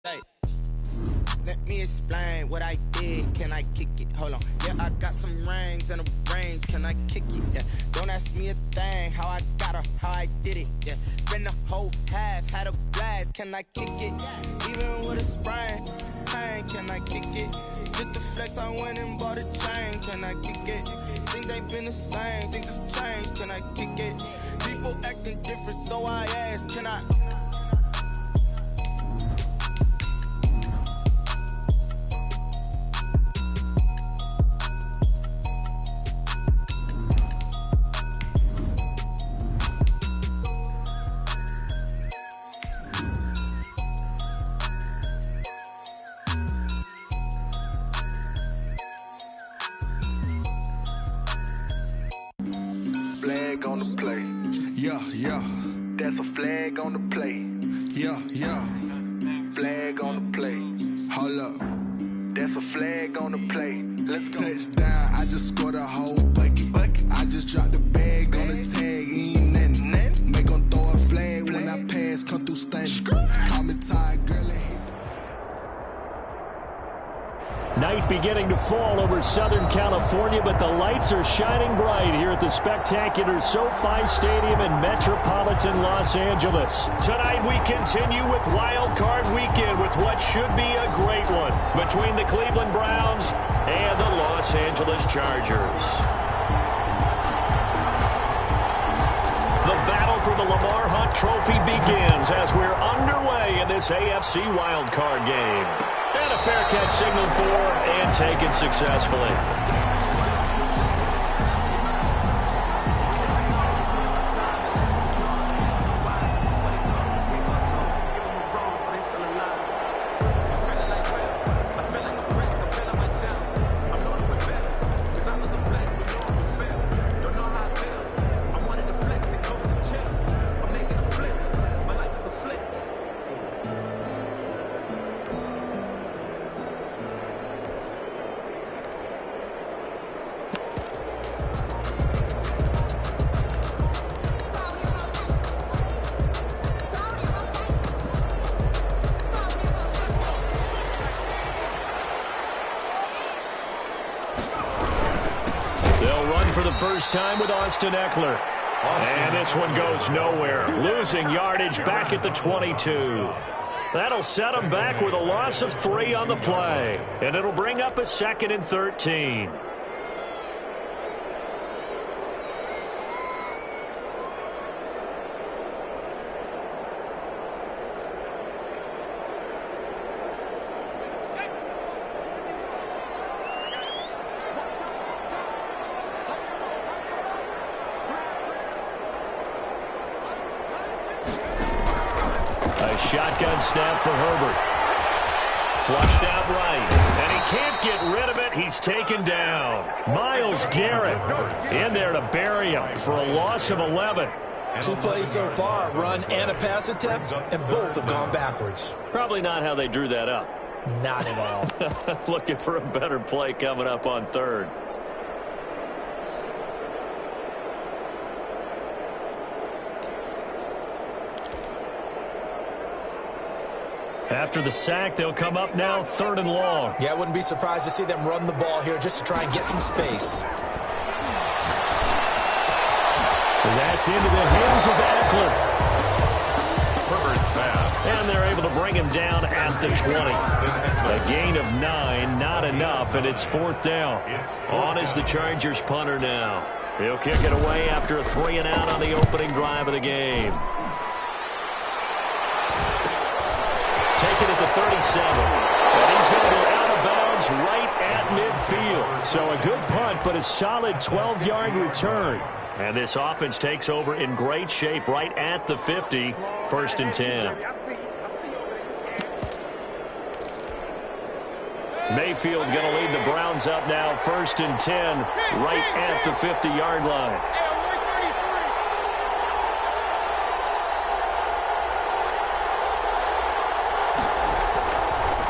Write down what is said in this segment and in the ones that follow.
Hey, let me explain what I did. Can I kick it? Hold on. Yeah, I got some rings and a range. Can I kick it? Yeah. Don't ask me a thing. How I got her, how I did it. Yeah. Spend the whole half, had a blast. Can I kick it? Even with a sprain, pain. Can I kick it? Just the flex, I went and bought a chain. Can I kick it? Things ain't been the same. Things have changed. Can I kick it? People acting different, so I asked. Can I? Flag on the play. Yeah, yeah. That's a flag on the play. Yeah, yeah. Flag on the play. Hold up. That's a flag on the play. Let's go. Touchdown, I just scored a whole bucket. I just dropped the bag on the tag, ain't nothing. Make 'em throw a flag when I pass, come through stunning. Call me tired, girl, and hit. Night beginning to fall over Southern California, but the lights are shining bright here at the spectacular SoFi Stadium in metropolitan Los Angeles. Tonight we continue with Wild Card Weekend with what should be a great one between the Cleveland Browns and the Los Angeles Chargers. The battle for the Lamar Hunt Trophy begins as we're underway in this AFC Wild Card game. And a fair catch signaled for and taken successfully. For the first time with Austin Eckler. And this one goes nowhere. Losing yardage back at the 22. That'll set him back with a loss of 3 on the play. And it'll bring up a 2nd and 13. Shotgun snap for Herbert. Flushed out right. And he can't get rid of it. He's taken down. Myles Garrett in there to bury him for a loss of 11. 2 plays so far, run and a pass attempt, and both have gone backwards. Probably not how they drew that up. Not at all. Looking for a better play coming up on 3rd. After the sack, they'll come up now 3rd and long. Yeah, I wouldn't be surprised to see them run the ball here just to try and get some space. And that's into the hands of Eckler. Herbert's pass. And they're able to bring him down at the 20. A gain of 9, not enough, and it's 4th down. On is the Chargers punter now. He'll kick it away after a 3 and out on the opening drive of the game. Taken at the 37. And he's going to be out of bounds right at midfield. So a good punt, but a solid 12-yard return. And this offense takes over in great shape right at the 50. 1st and 10. Mayfield going to lead the Browns up now. 1st and 10 right at the 50-yard line.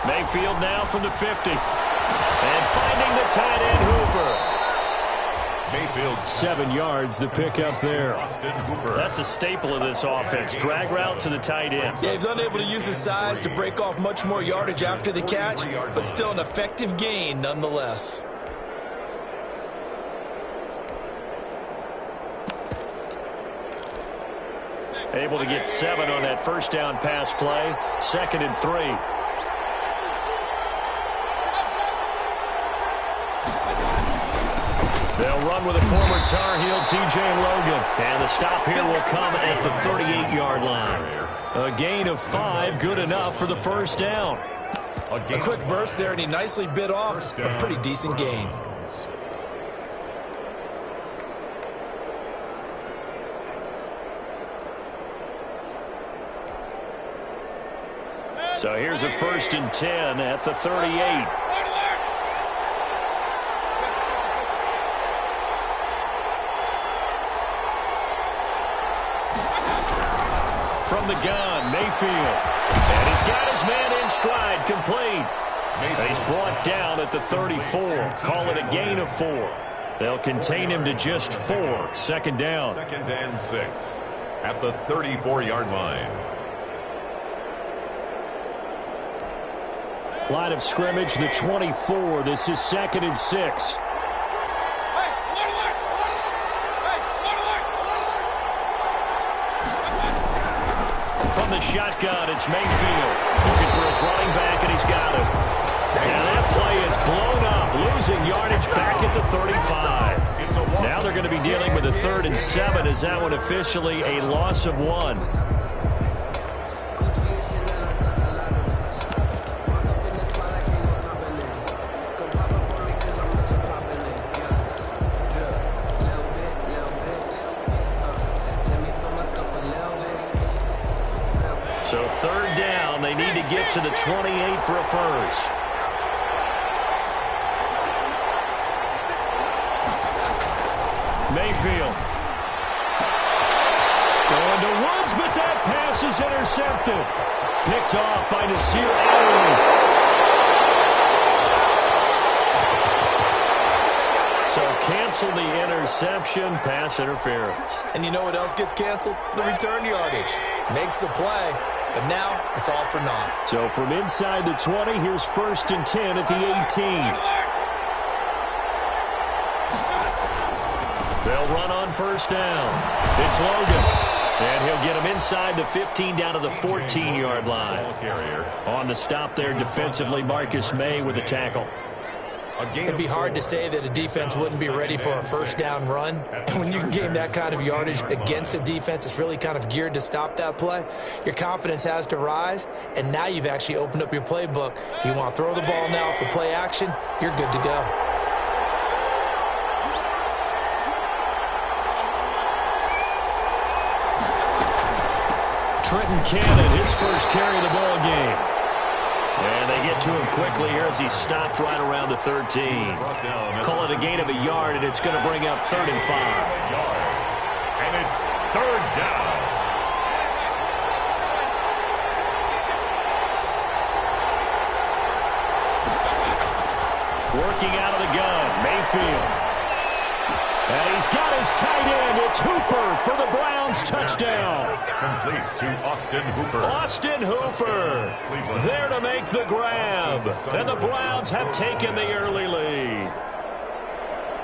Mayfield now from the 50. And finding the tight end Hooper. Mayfield. 7 yards, the pickup there. That's a staple of this offense. Drag route to the tight end. Yeah, he's unable to use his size to break off much more yardage after the catch, but still an effective gain nonetheless. Able to get 7 on that first down pass play. 2nd and 3. They'll run with a former Tar Heel, TJ Logan. And the stop here will come at the 38-yard line. A gain of 5, good enough for the first down. A quick burst there, and he nicely bit off a pretty decent gain. So here's a 1st and 10 at the 38. From the gun, Mayfield. And he's got his man in stride, complete. And he's brought down at the 34. Call it a gain of 4. They'll contain him to just 4. 2nd down. 2nd and 6 at the 34-yard line. Line of scrimmage, the 24. This is 2nd and 6. From the shotgun, it's Mayfield. Looking for his running back, and he's got him. And that play is blown up, losing yardage back at the 35. Now they're going to be dealing with a 3rd and 7. Is that one officially a loss of 1? So 3rd down, they need to get to the 28 for a first. Mayfield. Going to Woods, but that pass is intercepted. Picked off by Nasir Adderley. So cancel the interception, pass interference. And you know what else gets canceled? The return yardage. Makes the play, but now it's all for naught. So from inside the 20, here's 1st and 10 at the 18. They'll run on 1st down. It's Logan. And he'll get him inside the 15 down to the 14-yard line. On the stop there defensively, Marcus May with a tackle. It'd be hard to say that a defense wouldn't be ready for a 1st down run. And when you can gain that kind of yardage against a defense that's really kind of geared to stop that play, your confidence has to rise, and now you've actually opened up your playbook. If you want to throw the ball now for play action, you're good to go. Trenton Cannon, his first carry of the ball game. And they get to him quickly here as he stopped right around the 13. Call it a gain of a yard, and it's going to bring up 3rd and 5. And it's 3rd down. Working out of the gun, Mayfield. And he's got his tight end. It's Hooper for the Browns touchdown. Complete to Austin Hooper. Austin Hooper there to make the grab. And the Browns have taken the early lead.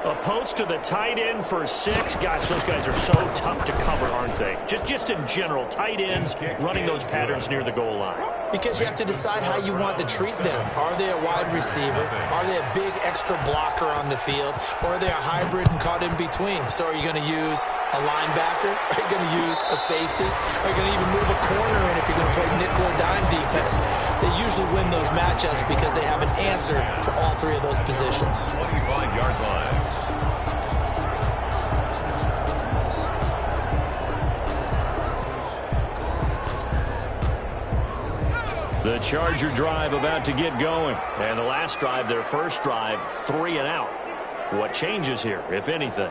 A post to the tight end for 6. Gosh, those guys are so tough to cover, aren't they? Just in general, tight ends running those patterns near the goal line. Because you have to decide how you want to treat them. Are they a wide receiver? Are they a big extra blocker on the field? Or are they a hybrid and caught in between? So are you going to use a linebacker? Are you going to use a safety? Are you going to even move a corner in if you're going to play nickel or dime defense? They usually win those matchups because they have an answer for all 3 of those positions. 25-yard line. The Charger drive about to get going. And the last drive, their first drive, 3 and out. What changes here, if anything?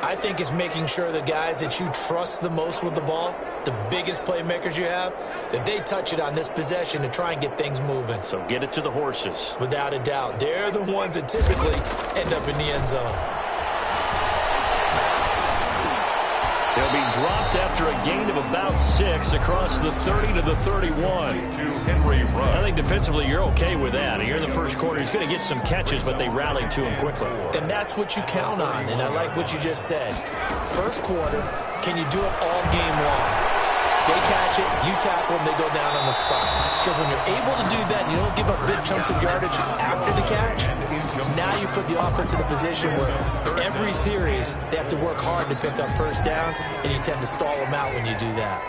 I think it's making sure the guys that you trust the most with the ball, the biggest playmakers you have, that they touch it on this possession to try and get things moving. So get it to the horses. Without a doubt. They're the ones that typically end up in the end zone. He'll be dropped after a gain of about 6 across the 30 to the 31. I think defensively you're okay with that. Here in the first quarter, he's going to get some catches, but they rallied to him quickly. And that's what you count on, and I like what you just said. First quarter, can you do it all game long? They catch it, you tackle them, they go down on the spot. Because when you're able to do that, you don't give up big chunks of yardage after the catch, now you put the offense in a position where every series they have to work hard to pick up first downs, and you tend to stall them out when you do that.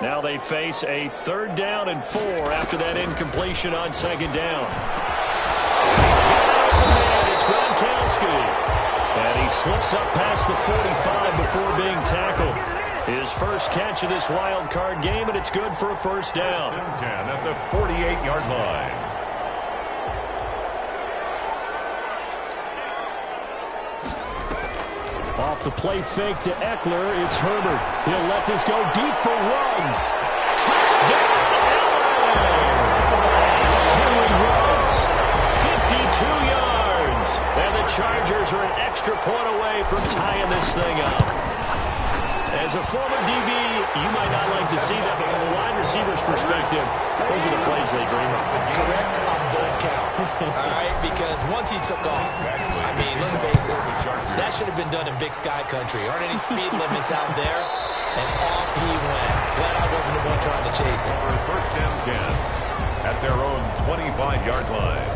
Now they face a 3rd down and 4 after that incompletion on 2nd down. He's got it off the man. It's Gronkowski. And he slips up past the 45 before being tackled. His first catch of this wild card game, and it's good for a first down. 10 at the 48-yard line. Off the play fake to Eckler, it's Herbert. He'll let this go deep for Ruggs. Touchdown, Henry Ruggs, 52 yards. And the Chargers are an extra point away from tying this thing up. As a former DB, you might not like to see that, but from a wide receiver's perspective, those are the plays they dream of. Correct on both counts. All right, because once he took off, I mean, let's face it, that should have been done in Big Sky Country. Aren't any speed limits out there? And off he went. Glad I wasn't the one trying to chase him. For first down 10 at their own 25-yard line.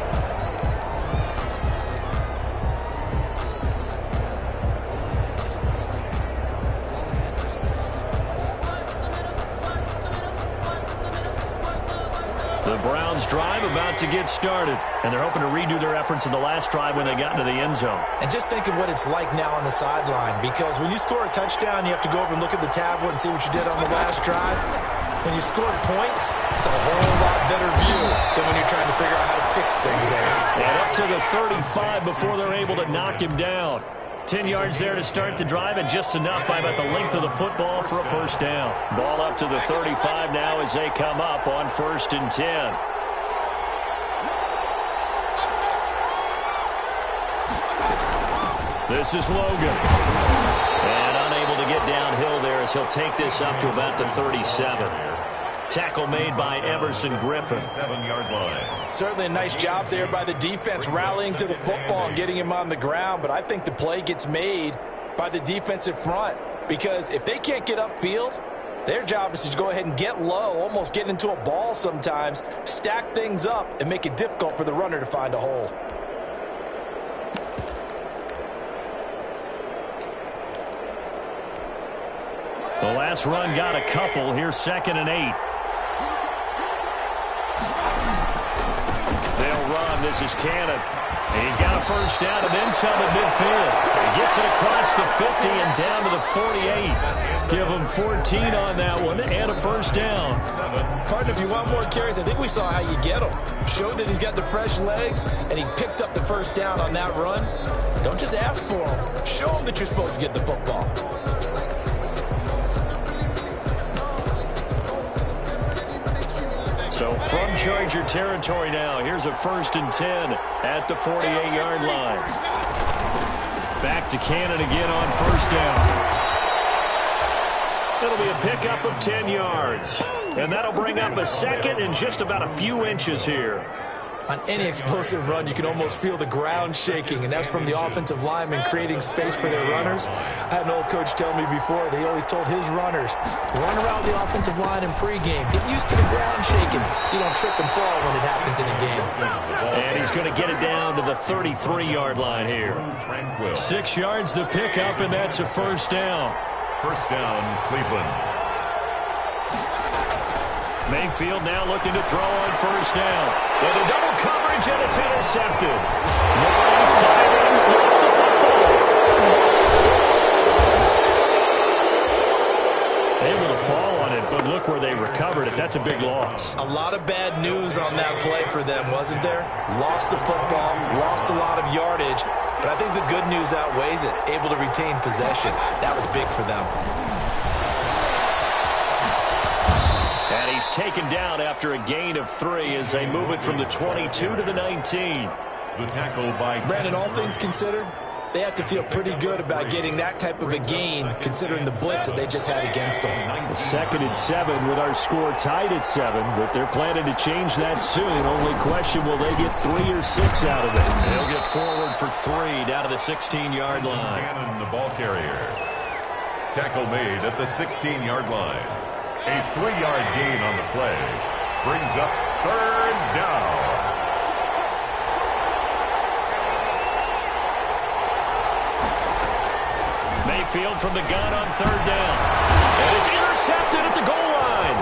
The Browns drive about to get started, and they're hoping to redo their efforts in the last drive when they got into the end zone. And just think of what it's like now on the sideline, because when you score a touchdown, you have to go over and look at the tablet and see what you did on the last drive. When you scored points, it's a whole lot better view than when you're trying to figure out how to fix things there. And up to the 35 before they're able to knock him down. 10 yards there to start the drive, and just enough by about the length of the football for a first down. Ball up to the 35 now as they come up on 1st and 10. This is Logan. And unable to get downhill there as he'll take this up to about the 37. Tackle made by Emerson Griffin. 7-yard line. Certainly a nice job there by the defense rallying to the football and getting him on the ground, but I think the play gets made by the defensive front, because if they can't get upfield, their job is to go ahead and get low, almost get into a ball sometimes, stack things up, and make it difficult for the runner to find a hole. The last run got a couple. Here's 2nd and 8. They'll run. This is Cannon. He's got a first down and then some at midfield. He gets it across the 50 and down to the 48. Give him 14 on that one and a first down. Partner, if you want more carries, I think we saw how you get him. Showed that he's got the fresh legs, and he picked up the first down on that run. Don't just ask for him. Show him that you're supposed to get the football. So from Charger territory now, here's a 1st and 10 at the 48-yard line. Back to Cannon again on first down. It'll be a pickup of 10 yards. And that'll bring up a 2nd and just about a few inches here. On any explosive run, you can almost feel the ground shaking, and that's from the offensive linemen creating space for their runners. I had an old coach tell me before, they always told his runners, run around the offensive line in pregame. Get used to the ground shaking so you don't trip and fall when it happens in a game. And he's going to get it down to the 33-yard line here. 6 yards the pickup, and that's a first down. First down, Cleveland. Mayfield now looking to throw on first down. Into double coverage, and it's intercepted. Murray firing, lost the football. Able to fall on it, but look where they recovered it. That's a big loss. A lot of bad news on that play for them, wasn't there? Lost the football, lost a lot of yardage, but I think the good news outweighs it. Able to retain possession. That was big for them. And he's taken down after a gain of 3 as they move it from the 22 to the 19. The tackle by Brandon, all things considered, they have to feel pretty good about getting that type of a gain considering the blitz that they just had against them. 2nd and 7 with our score tied at 7, but they're planning to change that soon. Only question, will they get 3 or 6 out of it? They'll get forward for 3 down to the 16-yard line. Cannon, the ball carrier. Tackle made at the 16-yard line. A 3-yard gain on the play. Brings up 3rd down. Mayfield from the gun on 3rd down. And it's intercepted at the goal line.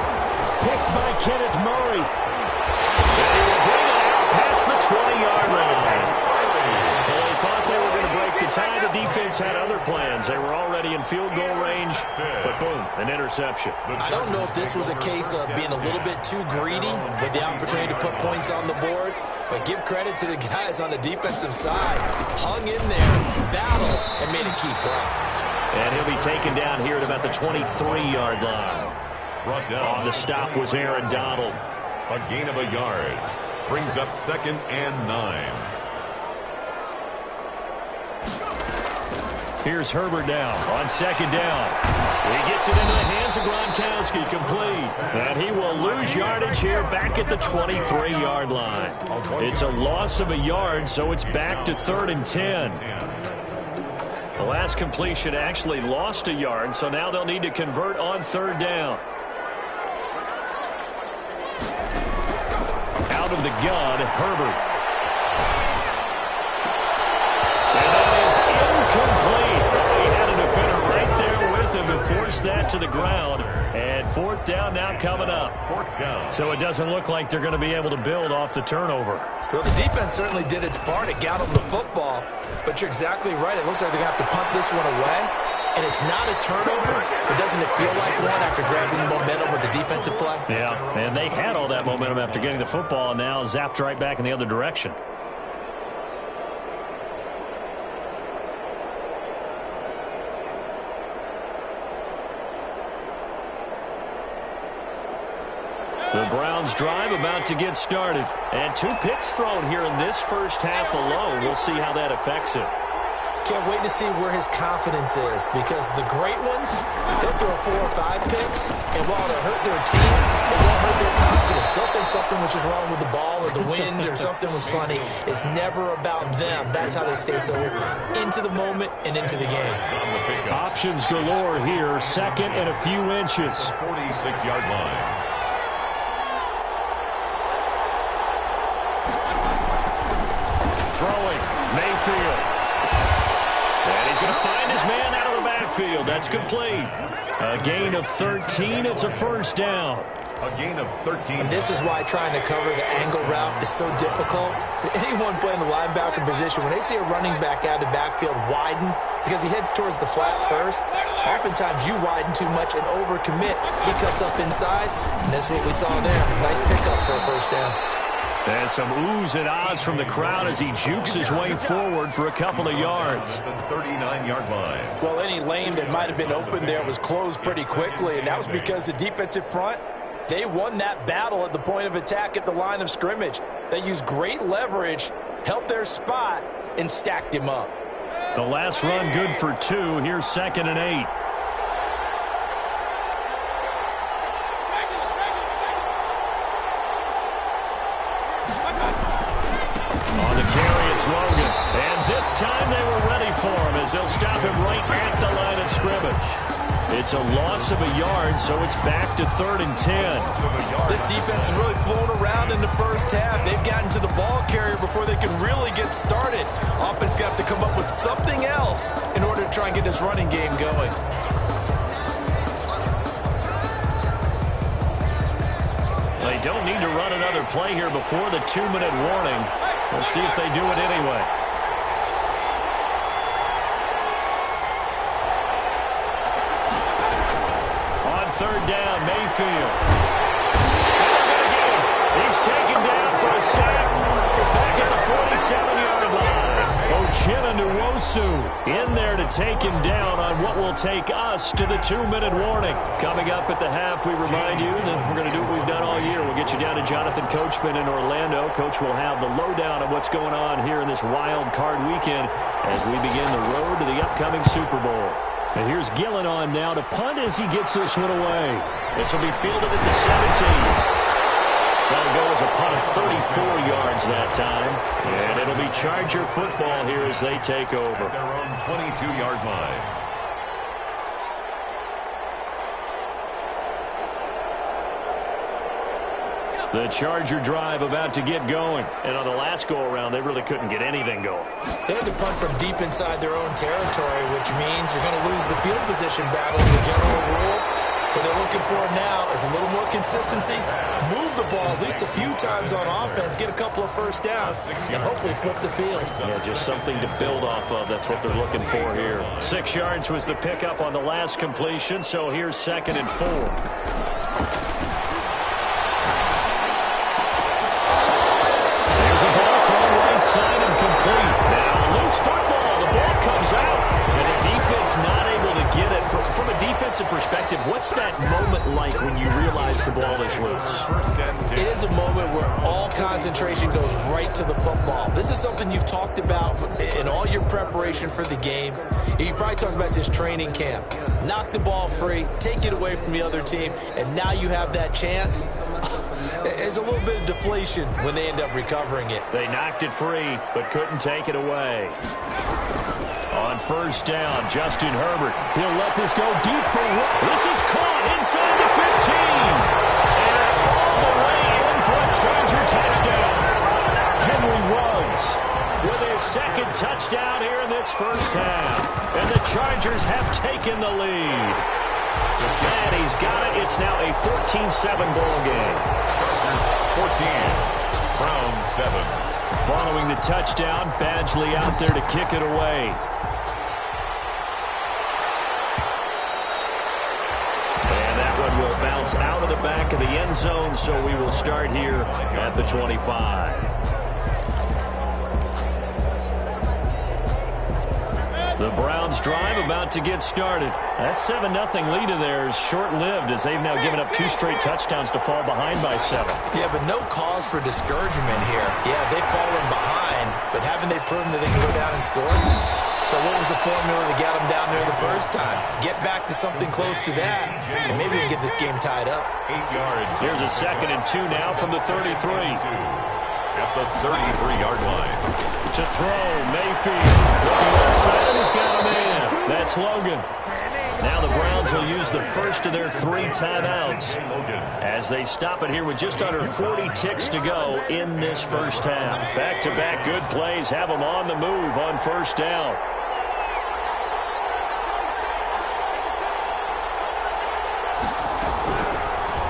Picked by Kenneth Murray. And he will bring it out past the 20-yard line. Well, they thought they were going to break the tie. The defense had other plans. They were already in field goal range, but boom, an interception. I don't know if this was a case of being a little bit too greedy with the opportunity to put points on the board, but give credit to the guys on the defensive side. Hung in there, battled, and made a key play. And he'll be taken down here at about the 23-yard line. Brought down. On the stop was Aaron Donald. A gain of a yard. Brings up 2nd and 9. Here's Herbert now on 2nd down. He gets it into the hands of Gronkowski, complete. And he will lose yardage here back at the 23-yard line. It's a loss of a yard, so it's back to 3rd and 10. The last completion actually lost a yard, so now they'll need to convert on 3rd down. Out of the gun, Herbert. And that is incomplete. Oh, he had a defender right there with him to force that to the ground. And 4th down now coming up. 4th down. So it doesn't look like they're going to be able to build off the turnover. Well, the defense certainly did its part. It got them the football. But you're exactly right. It looks like they're going to have to punt this one away. And it's not a turnover, but doesn't it feel like one after grabbing the momentum with the defensive play? Yeah, and they had all that momentum after getting the football, and now zapped right back in the other direction. The Browns drive about to get started. And 2 picks thrown here in this first half alone. We'll see how that affects it. Can't wait to see where his confidence is, because the great ones, they'll throw 4 or 5 picks, and while it'll hurt their team, it won't hurt their confidence. They'll think something was just wrong with the ball or the wind or something was funny. It's never about them. That's how they stay so into the moment and into the game. Options galore here. 2nd and a few inches. 46-yard line. Throwing, Mayfield. And he's going to find his man out of the backfield. That's complete. A gain of 13. It's a 1st down. A gain of 13. And this is why trying to cover the angle route is so difficult. Anyone playing the linebacker position, when they see a running back out of the backfield widen because he heads towards the flat first, oftentimes you widen too much and overcommit. He cuts up inside, and that's what we saw there. Nice pickup for a 1st down. And some oohs and ahs from the crowd as he jukes his way forward for a couple of yards. The 39-yard line. Well, any lane that might have been open there was closed pretty quickly, and that was because the defensive front, they won that battle at the point of attack at the line of scrimmage. They used great leverage, held their spot, and stacked him up. The last run good for 2. Here's 2nd and 8. On the carry, it's Logan. And this time they were ready for him as they'll stop him right at the line of scrimmage. It's a loss of a yard, so it's back to 3rd and 10. This defense has really flown around in the first half. They've gotten to the ball carrier before they can really get started. Offense got to come up with something else in order to try and get this running game going. They don't need to run another play here before the 2-minute warning. Let's see if they do it anyway. On 3rd down, Mayfield. He's taken down for a sack. Back at the 47-yard line. Nwosu in there to take him down on what will take us to the 2-minute warning. Coming up at the half, we remind you that we're going to do what we've done all year. We'll get you down to Jonathan Coachman in Orlando. Coach will have the lowdown of what's going on here in this wild card weekend. as we begin the road to the upcoming Super Bowl. And here's Gillen on now to punt as he gets this one away. This will be fielded at the 17. That'll go as a punt of 34 yards that time. And it'll be Charger football here as they take over. Their own 22-yard line. The Charger drive about to get going. And on the last go-around, they really couldn't get anything going. They had to punt from deep inside their own territory, which means you're going to lose the field position battle as a general rule. What they're looking for now is a little more consistency, move the ball at least a few times on offense, get a couple of first downs, and hopefully flip the field. Yeah, just something to build off of. That's what they're looking for here. 6 yards was the pickup on the last completion, so here's 2nd and 4. Side and complete. Now, loose football. The ball comes out, and the defense not able to get it. From a defensive perspective, what's that moment like when you realize the ball is loose? It is a moment where all concentration goes right to the football. This is something you've talked about in all your preparation for the game. You probably talked about this training camp. Knock the ball free, take it away from the other team, and now you have that chance. There's a little bit of deflation when they end up recovering it. They knocked it free, but couldn't take it away. On first down, Justin Herbert. He'll let this go deep for one. This is caught inside the 15. And all the way in for a Charger touchdown. Henry Ruggs with his 2nd touchdown here in this first half. And the Chargers have taken the lead. And he's got it. It's now a 14-7 ball game. 14, Browns 7. Following the touchdown, Badgley out there to kick it away. And that one will bounce out of the back of the end zone, so we will start here at the 25. The Browns drive about to get started. That 7-0 lead of theirs short-lived as they've now given up 2 straight touchdowns to fall behind by 7. Yeah, but no cause for discouragement here. Yeah, they've fallen behind, but haven't they proven that they can go down and score? So what was the formula that got them down there the first time? Get back to something close to that, and maybe we can get this game tied up. 8 yards. Here's a 2nd and 2 now from the 33. At the 33-yard line. To throw, Mayfield. Looking outside, and he's got him in. That's Logan. Now the Browns will use the first of their 3 timeouts as they stop it here with just under 40 ticks to go in this first half. Back-to-back good plays have them on the move on first down.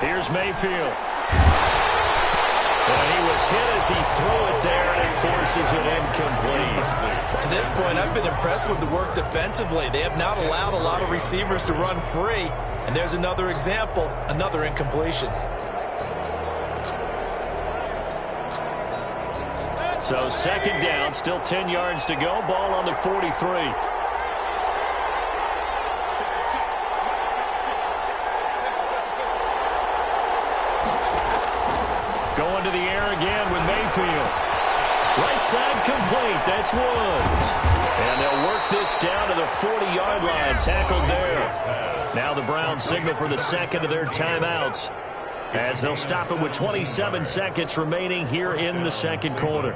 Here's Mayfield. And he was hit as he threw it there, and it forces it incomplete. To this point, I've been impressed with the work defensively. They have not allowed a lot of receivers to run free. And there's another example, another incompletion. So 2nd down, still 10 yards to go. Ball on the 43. Going to the air again with Mayfield. Right side complete. That's Woods. And they'll work this down to the 40-yard line. Tackled there. Now the Browns signal for the 2nd of their timeouts as they'll stop it with 27 seconds remaining here in the 2nd quarter.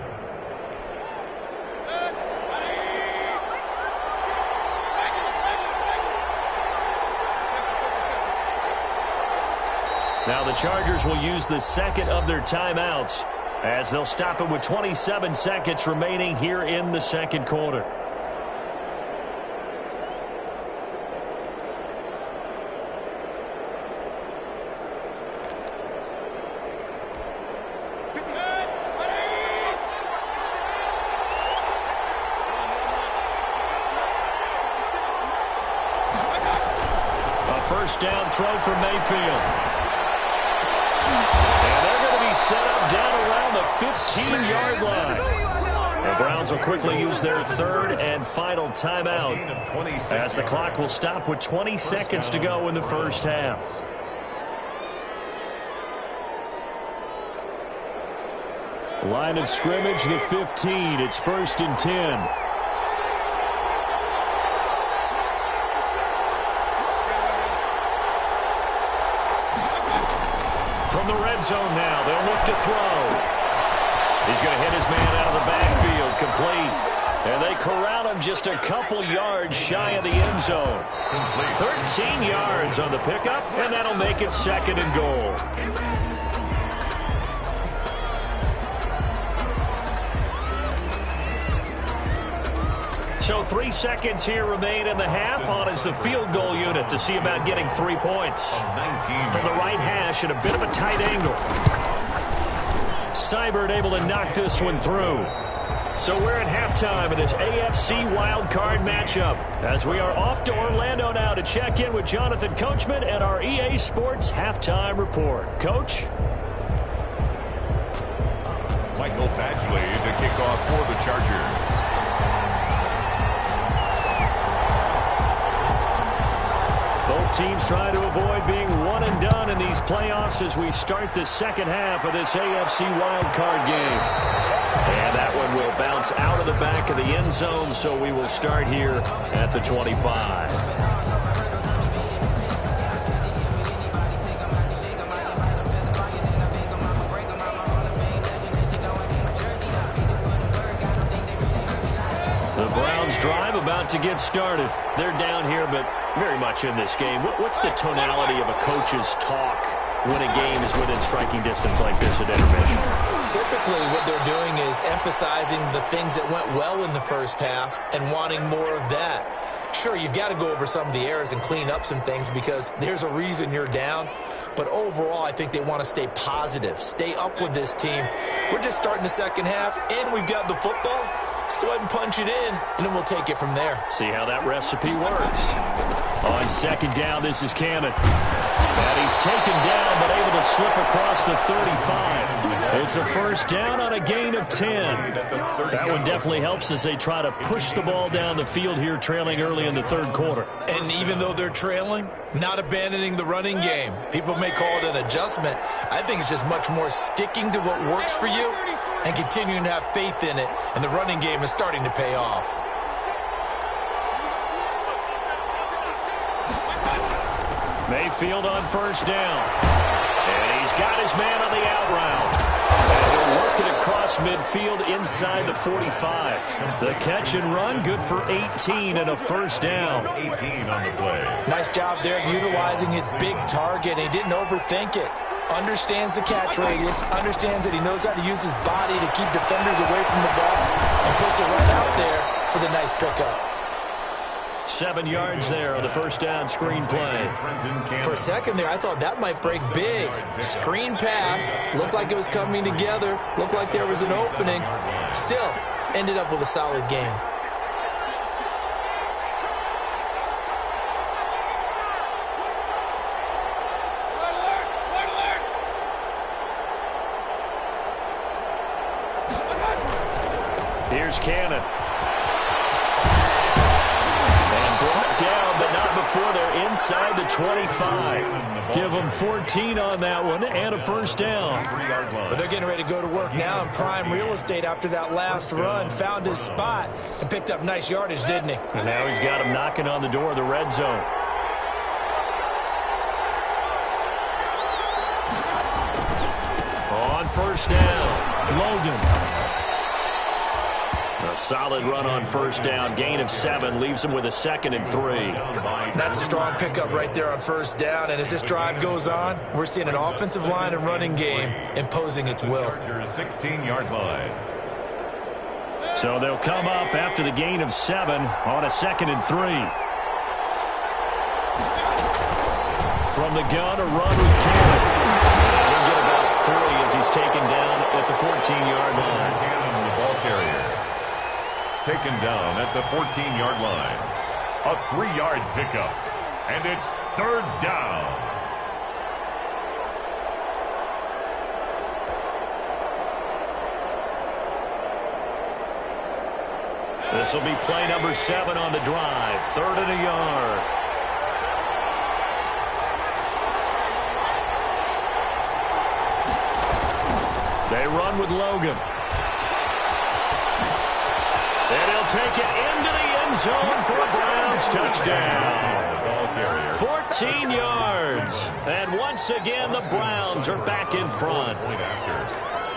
Now the Chargers will use the 2nd of their timeouts as they'll stop it with 27 seconds remaining here in the 2nd quarter. A first down throw for Mayfield. And they're going to be set up down around the 15-yard line. The Browns will quickly use their 3rd and final timeout as the clock will stop with 20 seconds to go in the first half. Line of scrimmage, the 15. It's 1st and 10. zone now. They'll look to throw. He's going to hit his man out of the backfield, complete. And they corral him just a couple yards shy of the end zone. 13 yards on the pickup, and that'll make it 2nd and goal. So 3 seconds here remain in the half. On is the field goal unit to see about getting 3 points. From the right hash at a bit of a tight angle. Seibert able to knock this one through. So we're at halftime of this AFC wildcard matchup as we are off to Orlando now to check in with Jonathan Coachman and our EA Sports halftime report. Coach? Michael Badgley to kick off for the Chargers. Both teams trying to avoid being one and done in these playoffs as we start the second half of this AFC wildcard game. And that one will bounce out of the back of the end zone, so we will start here at the 25. The Browns drive about to get started. They're down here, but very much in this game. What's the tonality of a coach's talk when a game is within striking distance like this at intermission? Typically, what they're doing is emphasizing the things that went well in the first half and wanting more of that. Sure, you've got to go over some of the errors and clean up some things because there's a reason you're down. But overall, I think they want to stay positive, stay up with this team. We're just starting the second half, and we've got the football. Let's go ahead and punch it in, and then we'll take it from there. See how that recipe works. On second down, this is Cannon. And he's taken down, but able to slip across the 35. It's a first down on a gain of 10. That one definitely helps as they try to push the ball down the field here, trailing early in the third quarter. And even though they're trailing, not abandoning the running game. People may call it an adjustment. I think it's just much more sticking to what works for you and continuing to have faith in it. And the running game is starting to pay off. Mayfield on first down. And he's got his man on the out route. And he'll work it across midfield inside the 45. The catch and run, good for 18 and a first down. 18 on the play. Nice job there utilizing his big target. He didn't overthink it. Understands the catch radius, understands that he knows how to use his body to keep defenders away from the ball, and puts it right out there for the nice pickup. 7 yards there on the first down screen play. For a second there, I thought that might break big. Screen pass, looked like it was coming together, looked like there was an opening. Still, ended up with a solid game. Here's Cannon. And brought down, but not before they're inside the 25. Give them 14 on that one and a first down. But they're getting ready to go to work now in prime real estate after that last run. Found his spot and picked up nice yardage, didn't he? And now he's got him knocking on the door of the red zone. On first down, Logan. A solid run on first down. Gain of 7 leaves him with a 2nd and 3. That's a strong pickup right there on first down. And as this drive goes on, we're seeing an offensive line and running game imposing its will. 16-yard line. So they'll come up after the gain of 7 on a 2nd and 3. From the gun, a run with Cannon. He'll get about 3 as he's taken down at the 14-yard line. Cannon, the ball carrier. Taken down at the 14-yard line. A 3-yard pickup. And it's third down. This will be play number 7 on the drive. 3rd and a yard. They run with Logan. And he'll take it into the end end zone for a Browns touchdown. 14 yards. And once again, the Browns are back in front.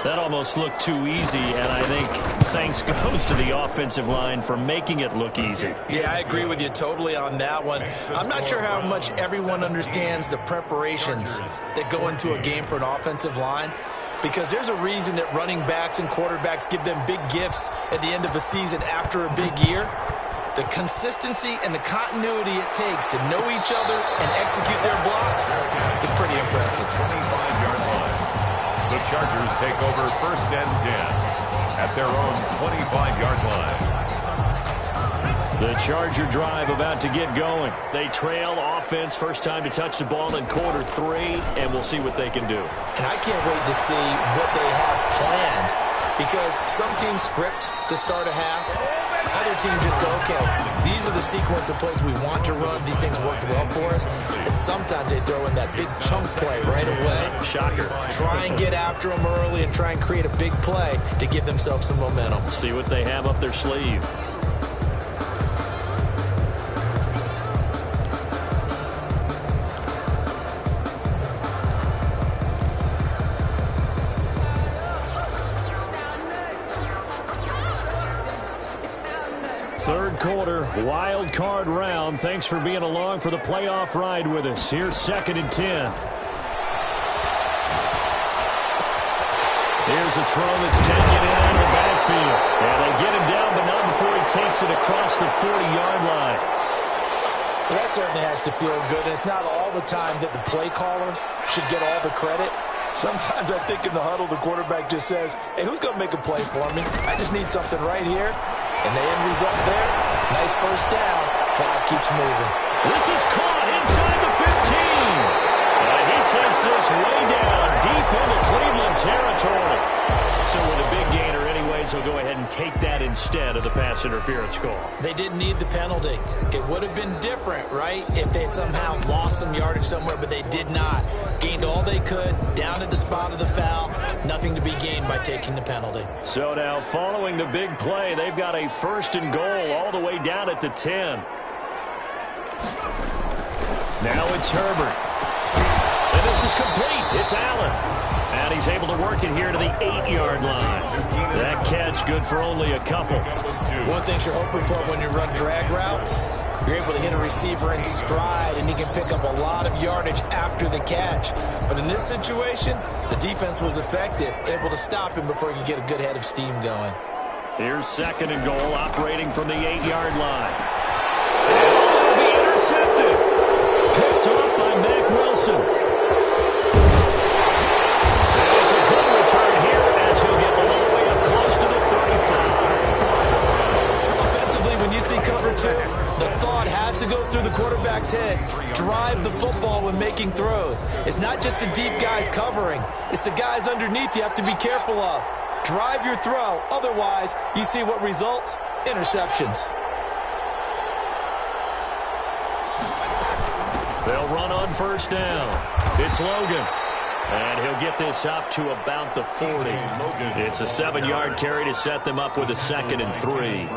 That almost looked too easy, and I think thanks goes to the offensive line for making it look easy. Yeah, I agree with you totally on that one. I'm not sure how much everyone understands the preparations that go into a game for an offensive line, because there's a reason that running backs and quarterbacks give them big gifts at the end of a season after a big year. The consistency and the continuity it takes to know each other and execute their blocks is pretty impressive. 25-yard line. The Chargers take over 1st and 10 at their own 25-yard line. The Charger drive about to get going. They trail offense, first time to touch the ball in quarter 3, and we'll see what they can do. And I can't wait to see what they have planned, because some teams script to start a half. Other teams just go, okay, these are the sequence of plays we want to run. These things worked well for us. And sometimes they throw in that big chunk play right away. Shocker. Try and get after them early and try and create a big play to give themselves some momentum. See what they have up their sleeve. Third quarter, wild card round. Thanks for being along for the playoff ride with us. Here's 2nd and 10. Here's a throw that's taken in out of the backfield. And they get him down, but not before he takes it across the 40-yard line. Well, that certainly has to feel good. And it's not all the time that the play caller should get all the credit. Sometimes I think in the huddle, the quarterback just says, hey, who's going to make a play for me? I just need something right here. And the end result there, nice first down. Clock keeps moving. This is caught inside the 15. And he takes this way down deep into Cleveland territory. So with a big gainer anyways, he'll go ahead and take that instead of the pass interference call. They didn't need the penalty. It would have been different, right, if they had somehow lost some yardage somewhere, but they did not. Gained all they could, down at the spot of the foul. Nothing to be gained by taking the penalty. So now, following the big play, they've got a 1st and goal all the way down at the 10. Now it's Herbert. And this is complete. It's Allen. And he's able to work it here to the 8-yard line. That catch good for only a couple. One thing you're hoping for when you run drag routes, you're able to hit a receiver in stride, and he can pick up a lot of yardage after the catch. But in this situation, the defense was effective, able to stop him before he could get a good head of steam going. Here's 2nd and goal, operating from the 8-yard line. And will be intercepted. Picked up by Mack Wilson. And it's a good return here as he'll get all the way up close to the 35. Offensively, when you see cover 2, the thought has to go through the quarterback's head. Drive the football when making throws. It's not just the deep guys covering. It's the guys underneath you have to be careful of. Drive your throw. Otherwise, you see what results? Interceptions. They'll run on 1st down. It's Logan. And he'll get this up to about the 40. It's a 7-yard carry to set them up with a 2nd and 3.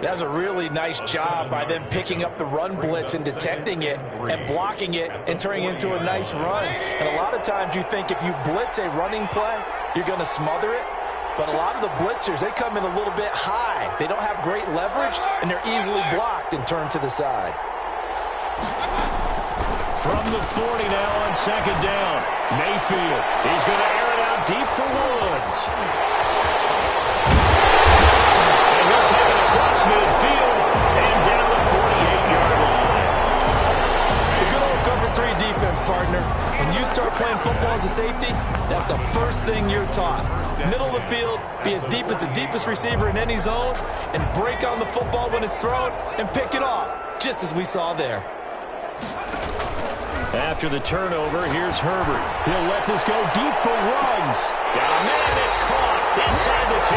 That's a really nice job by them picking up the run blitz and detecting it and blocking it and turning it into a nice run. And a lot of times you think if you blitz a running play, you're going to smother it. But a lot of the blitzers, they come in a little bit high. They don't have great leverage, and they're easily blocked and turned to the side. From the 40 now on 2nd down. Mayfield. He's going to air it out deep for Woods. And he'll take it across midfield and down the 48-yard line. The good old cover 3 defense, partner. When you start playing football as a safety, that's the first thing you're taught. Middle of the field, be as deep as the deepest receiver in any zone, and break on the football when it's thrown and pick it off, just as we saw there. After the turnover, here's Herbert. He'll let this go deep for Ruggs. Got a man, it's caught inside the 10.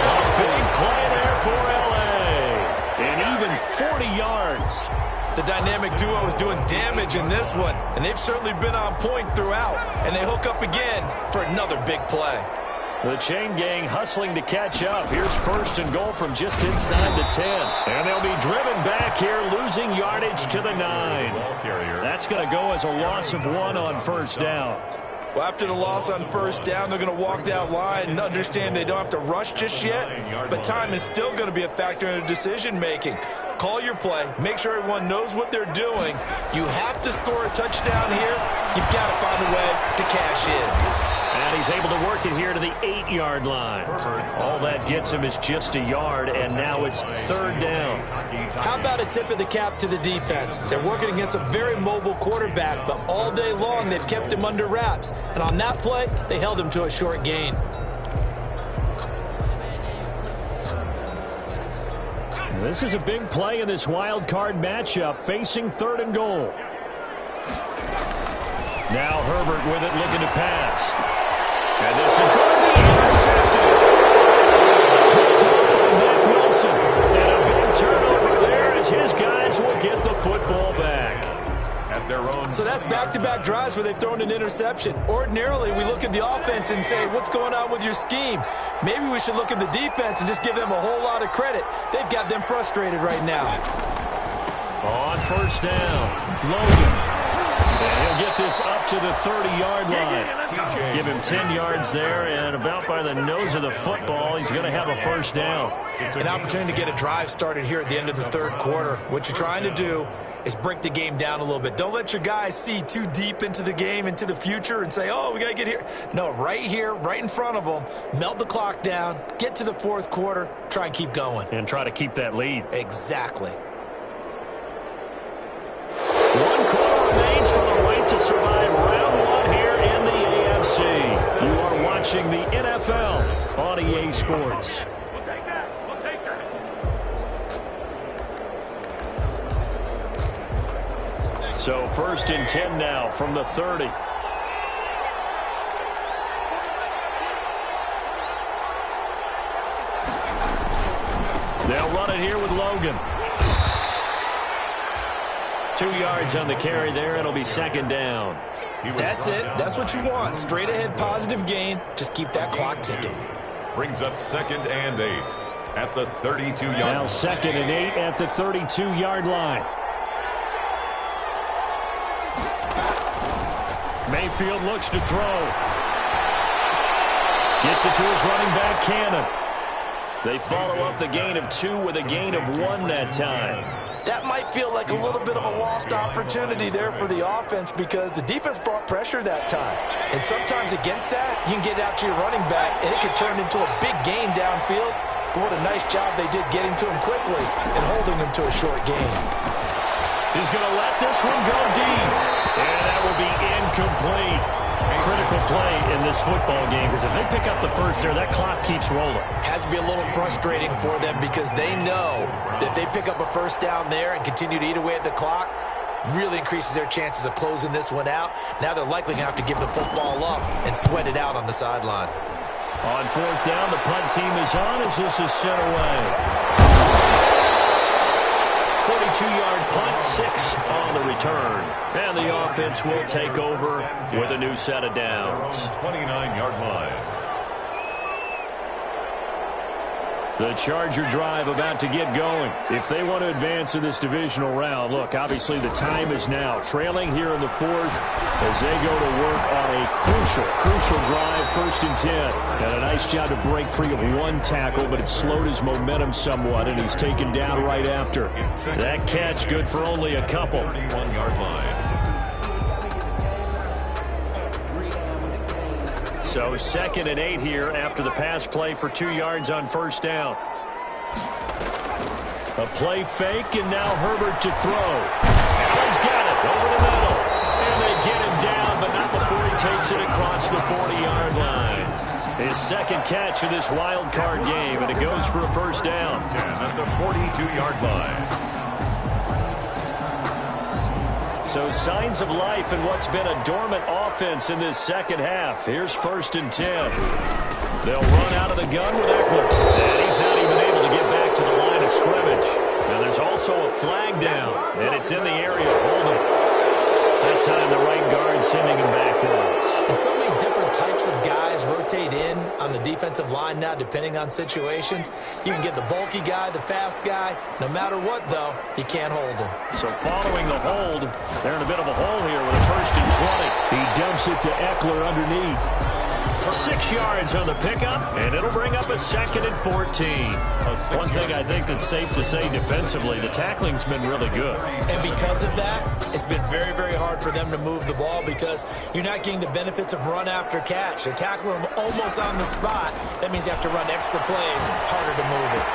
A big play there for L.A. And even 40 yards. The dynamic duo is doing damage in this one, and they've certainly been on point throughout, and they hook up again for another big play. The chain gang hustling to catch up. Here's first and goal from just inside the 10. And they'll be driven back here, losing yardage to the 9. That's going to go as a loss of 1 on first down. Well, after the loss on first down, they're going to walk that line and understand they don't have to rush just yet. But time is still going to be a factor in their decision-making. Call your play. Make sure everyone knows what they're doing. You have to score a touchdown here. You've got to find a way to cash in. And he's able to work it here to the 8-yard line. All that gets him is just a yard, and now it's third down. How about a tip of the cap to the defense? They're working against a very mobile quarterback, but all day long they've kept him under wraps. And on that play, they held him to a short gain. This is a big play in this wild card matchup, facing third and goal. Now Herbert with it, looking to pass. And this is going to be intercepted. Picked up by Matt Wilson. And a big turnover there as his guys will get the football back. At their own. So that's back-to-back drives where they've thrown an interception. Ordinarily, we look at the offense and say, what's going on with your scheme? Maybe we should look at the defense and just give them a whole lot of credit. They've got them frustrated right now. On first down, Logan. And he'll get this up to the 30-yard line. Give him 10 yards there, and about by the nose of the football, he's going to have a first down. An opportunity to get a drive started here at the end of the third quarter. What you're trying to do is break the game down a little bit. Don't let your guys see too deep into the game, into the future, and say, oh, we got to get here. No, right here, right in front of them, melt the clock down, get to the fourth quarter, try and keep going. And try to keep that lead. Exactly. 1 quarter remains for the right to survive round 1 here in the AFC. You are watching the NFL on EA Sports. So first and 10 now from the 30. They'll run it here with Logan. 2 yards on the carry there. It'll be second down. That's it. That's what you want. Straight ahead positive gain. Just keep that clock ticking. Brings up second and 8 at the 32-yard line. Now second and 8 at the 32-yard line. Mayfield looks to throw. Gets it to his running back, Cannon. They follow up the gain of 2 with a gain of 1 that time. That might feel like a little bit of a lost opportunity there for the offense because the defense brought pressure that time. And sometimes against that, you can get out to your running back, and it could turn into a big gain downfield. But what a nice job they did getting to him quickly and holding him to a short gain. He's going to let this one go deep. And that will be incomplete. Critical play in this football game because if they pick up the first there, that clock keeps rolling. Has to be a little frustrating for them because they know that if they pick up a first down there and continue to eat away at the clock, really increases their chances of closing this one out. Now they're likely going to have to give the football up and sweat it out on the sideline. On fourth down, the punt team is on as this is sent away. 42-yard punt, 6 on the return. And the offense will take over with a new set of downs. 29-yard line. The Charger drive about to get going. If they want to advance in this divisional round, look, obviously the time is now. Trailing here in the fourth as they go to work on a crucial drive, first and 10. And a nice job to break free of 1 tackle, but it slowed his momentum somewhat, and he's taken down right after. That catch good for only a couple. 31-yard line. So second and 8 here after the pass play for 2 yards on first down. A play fake, and now Herbert to throw. Allen's got it over the middle. And they get him down, but not before he takes it across the 40-yard line. His second catch of this wild card game, and it goes for a first down. 10 at the 42-yard line. So signs of life in what's been a dormant offense in this second half. Here's first and 10. They'll run out of the gun with Eckler. And he's not even able to get back to the line of scrimmage. Now there's also a flag down, and it's in the area of holding. That time the right guard sending him backwards. And so many different types of guys rotate in on the defensive line now, depending on situations. You can get the bulky guy, the fast guy. No matter what, though, you can't hold him. So following the hold, they're in a bit of a hole here with a 1st and 20. He dumps it to Eckler underneath. 6 yards on the pickup, and it'll bring up a 2nd and 14. One thing I think that's safe to say defensively, the tackling's been really good. And because of that, it's been very, very hard for them to move the ball because you're not getting the benefits of run after catch. They tackle them almost on the spot. That means you have to run extra plays, harder to move it.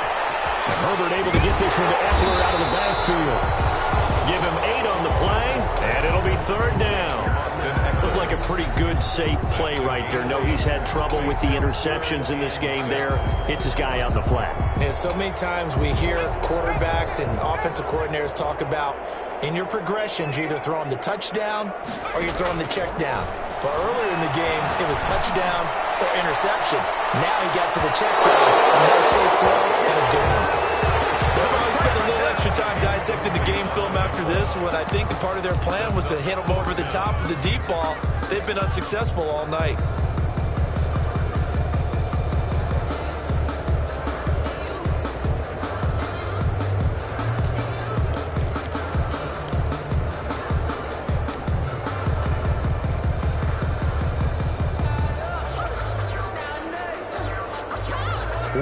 And Herbert able to get this one to Eckler out of the backfield. Give him 8 on the play, and it'll be 3rd down. Looked like a pretty good, safe play right there. No, he's had trouble with the interceptions in this game there. Hits his guy out in the flat. Yeah, so many times we hear quarterbacks and offensive coordinators talk about in your progressions, you're either throwing the touchdown or you're throwing the check down. But earlier in the game, it was touchdown or interception. Now he got to the check down, a nice safe throw and a good one. They'll probably spend a little extra time dissecting the game film after this one. I think the part of their plan was to hit them over the top of the deep ball. They've been unsuccessful all night.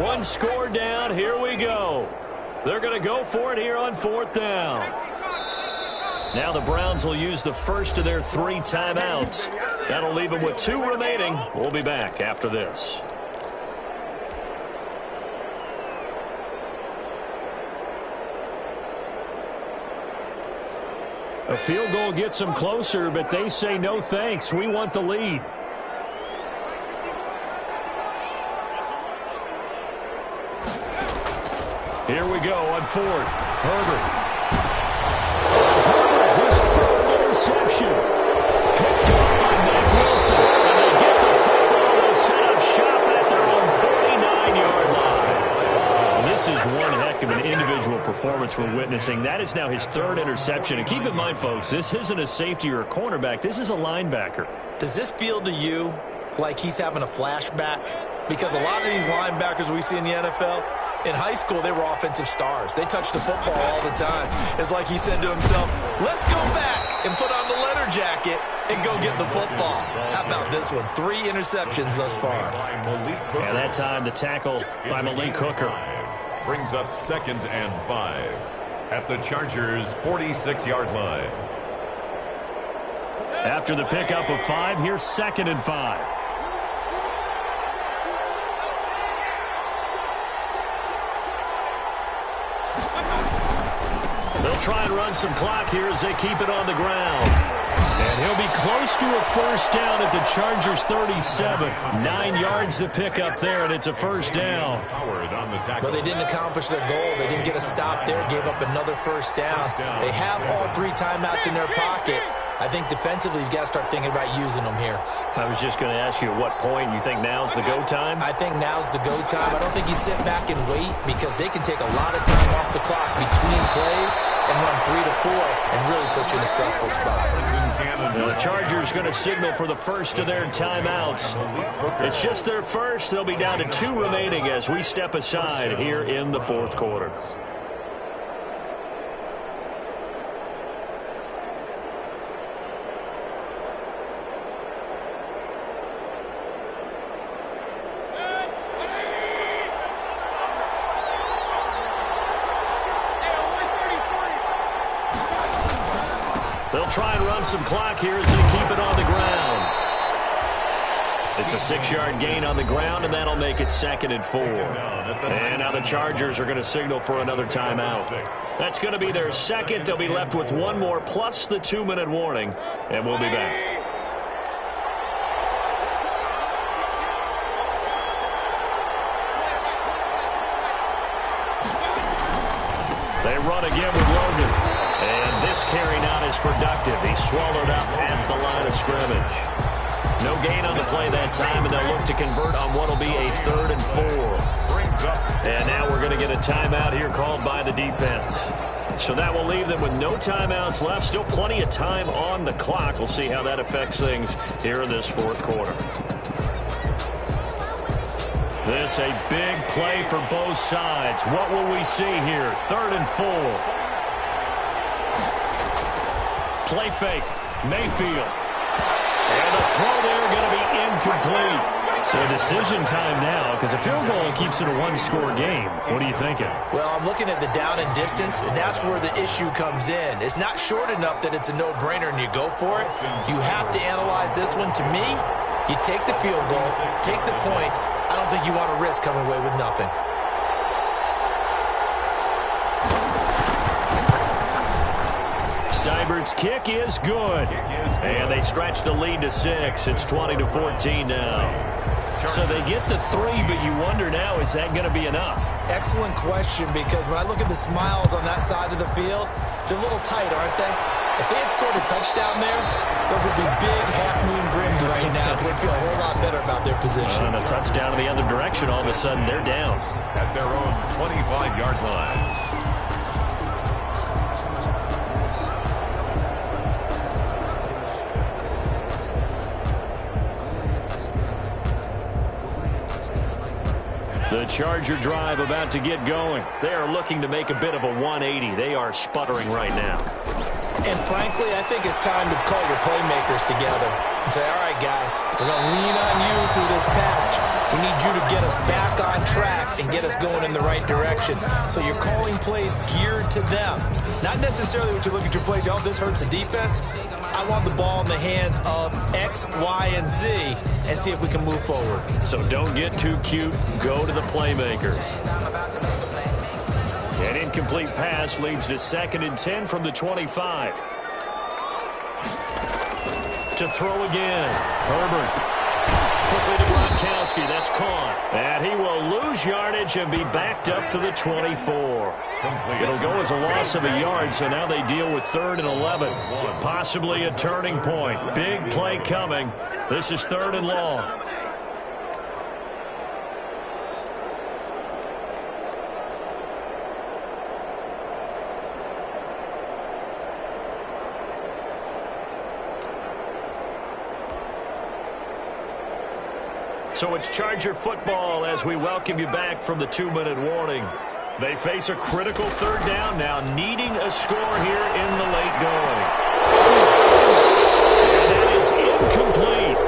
One score down. Here we go. They're going to go for it here on 4th down. Now the Browns will use the first of their 3 timeouts. That'll leave them with 2 remaining. We'll be back after this. A field goal gets them closer, but they say no thanks. We want the lead. Here we go on 4th. Herbert. His 3rd interception. Picked up by Mike Wilson. And they get the football. They'll set up shop at their own 49-yard line. This is one heck of an individual performance we're witnessing. That is now his 3rd interception. And keep in mind, folks, this isn't a safety or a cornerback. This is a linebacker. Does this feel to you like he's having a flashback? Because a lot of these linebackers we see in the NFL, in high school, they were offensive stars. They touched the football all the time. It's like he said to himself, let's go back and put on the leather jacket and go get the football. How about this one? 3 interceptions thus far. And that time, the tackle by Malik Hooker. Brings up 2nd and 5 at the Chargers' 46-yard line. After the pickup of 5, here's 2nd and 5. They'll try and run some clock here as they keep it on the ground. And he'll be close to a 1st down at the Chargers' 37. 9 yards to pick up there, and it's a 1st down. Well, they didn't accomplish their goal. They didn't get a stop there, gave up another 1st down. They have all 3 timeouts in their pocket. I think defensively, you've got to start thinking about using them here. I was just going to ask you at what point you think now's the go time? I think now's the go time. I don't think you sit back and wait because they can take a lot of time off the clock between plays and run 3 to 4 and really put you in a stressful spot. Now the Chargers going to signal for the first of their timeouts. It's just their first. They'll be down to 2 remaining as we step aside here in the 4th quarter. They'll try and run some clock here as they keep it on the ground. It's a 6-yard gain on the ground, and that'll make it 2nd and 4. And now the Chargers are going to signal for another timeout. That's going to be their 2nd. They'll be left with 1 more plus the 2-minute warning, and we'll be back. They run again with Logan. And this carry not as productive. He's swallowed up at the line of scrimmage. No gain on the play that time, and they'll look to convert on what will be a 3rd and 4. And now we're going to get a timeout here called by the defense. So that will leave them with no timeouts left. Still plenty of time on the clock. We'll see how that affects things here in this 4th quarter. This a big play for both sides. What will we see here? 3rd and 4. Play fake. Mayfield. And the throw there going to be incomplete. So decision time now, because a field goal keeps it a one-score game. What are you thinking? Well, I'm looking at the down and distance, and that's where the issue comes in. It's not short enough that it's a no-brainer and you go for it. You have to analyze this one. To me, you take the field goal, take the points. I don't think you want to risk coming away with nothing. Seibert's kick is good. And they stretch the lead to 6. It's 20-14 now. So they get the 3, but you wonder now, is that going to be enough? Excellent question, because when I look at the smiles on that side of the field, they're a little tight, aren't they? If they had scored a touchdown there, those would be big half-moon grins right now, because they feel a whole lot better about their position. And a touchdown in the other direction, all of a sudden they're down. At their own 25-yard line. The Charger drive about to get going. They are looking to make a bit of a 180. They are sputtering right now. And frankly, I think it's time to call your playmakers together and say, all right, guys, we're going to lean on you through this patch. We need you to get us back on track and get us going in the right direction. So you're calling plays geared to them. Not necessarily what you look at your plays, oh, this hurts the defense. I want the ball in the hands of X, Y, and Z and see if we can move forward. So don't get too cute. Go to the playmakers. An incomplete pass leads to 2nd and 10 from the 25. To throw again. Herbert. Quickly to Gronkowski. That's caught. And he will lose yardage and be backed up to the 24. It'll go as a loss of a yard, so now they deal with 3rd and 11. Possibly a turning point. Big play coming. This is 3rd and long. So it's Charger football as we welcome you back from the 2-minute warning. They face a critical 3rd down now, needing a score here in the late going. And that is incomplete.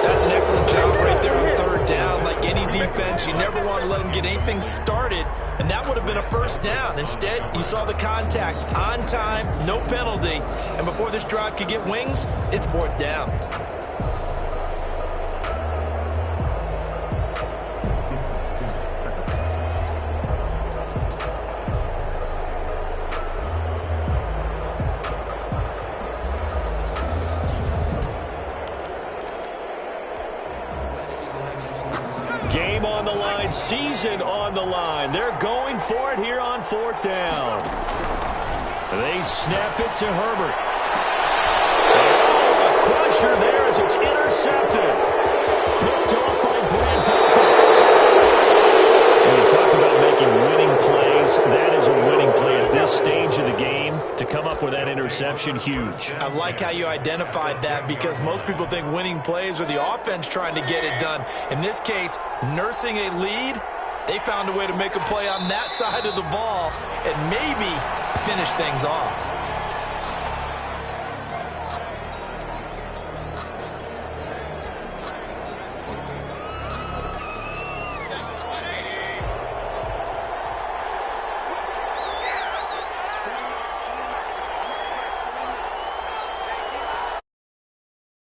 That's an excellent job right there on 3rd down. Like any defense, you never want to let them get anything started, and that would have been a 1st down. Instead, you saw the contact on time, no penalty, and before this drive could get wings, it's 4th down. Game on the line, season on the line. They're going for it here on 4th down. They snap it to Herbert. Oh, a crusher there as it's intercepted. Picked off by Grant Delpit. When you talk about making winning plays, that is a winning play at this stage of the game. To come up with that interception, huge. I like how you identified that, because most people think winning plays are the offense trying to get it done. In this case, nursing a lead, they found a way to make a play on that side of the ball and maybe finish things off.